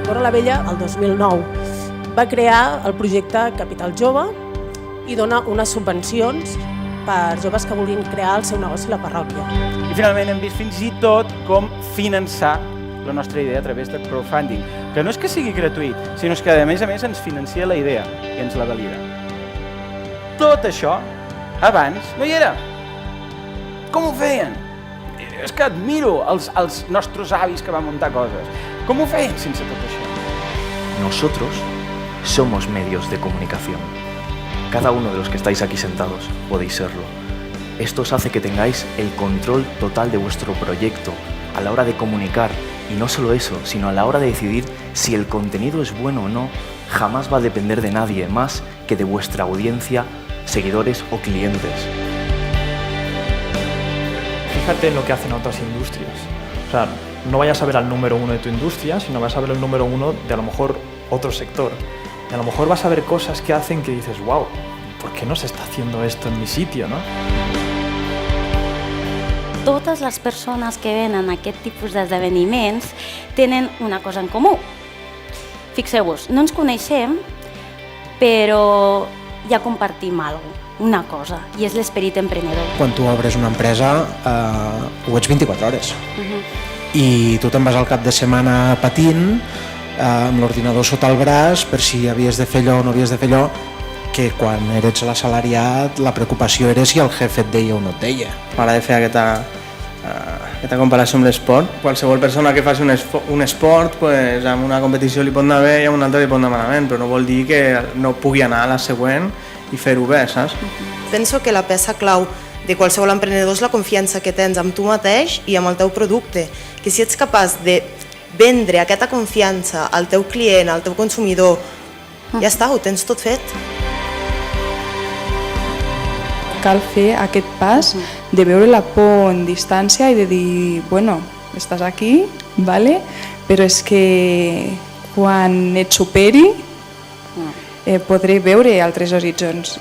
Andorra la Vella, el 2009, va crear el projecte Capital Jove i dona unes subvencions per joves que vulguin crear el seu negoci a la parròquia. I finalment hem vist fins i tot com finançar la nostra idea a través de crowdfunding, que no és que sigui gratuït, sinó que a més ens financia la idea i ens la valida. Tot això abans no hi era. Com ho feien? És que admiro els nostres avis que van muntar coses. Com ho feien sense tot això? Nosotros somos medios de comunicación. Cada uno de los que estáis aquí sentados podéis serlo. Esto os hace que tengáis el control total de vuestro proyecto a la hora de comunicar. Y no solo eso, sino a la hora de decidir si el contenido es bueno o no, jamás va a depender de nadie más que de vuestra audiencia, seguidores o clientes. Fíjate en lo que hacen otras industrias. O sea, no vayas a ver al número uno de tu industria, sino vas a ver el número uno de a lo mejor otro sector. Y a lo mejor vas a ver cosas que hacen que dices, wow, ¿por qué no se está haciendo esto en mi sitio, no? Totes les persones que venen a aquest tipus d'esdeveniments tenen una cosa en comú. Fixeu-vos, no ens coneixem, però ja compartim alguna cosa, una cosa, i és l'esperit emprenedor. Quan tu obres una empresa, ho ets 24 hores. I tu te'n vas al cap de setmana patint, amb l'ordinador sota el braç, per si havies de fer allò o no havies de fer allò, que quan eres l'assalariat la preocupació era si el jefe et deia o no et deia. M'agrada fer aquesta comparació amb l'esport. Qualsevol persona que faci un esport, pues, amb una competició li pot anar bé i amb una altra li pot anar malament, però no vol dir que no pugui anar a la següent i fer-ho bé, saps? Penso que la peça clau de qualsevol emprenedor és la confiança que tens amb tu mateix i amb el teu producte, que si ets capaç de vendre aquesta confiança al teu client, al teu consumidor, ja està, ho tens tot fet. Cal fer aquest pas de veure la por en distància i de dir, bueno, estàs aquí, vale? Però és que quan et superi podré veure altres horitzons.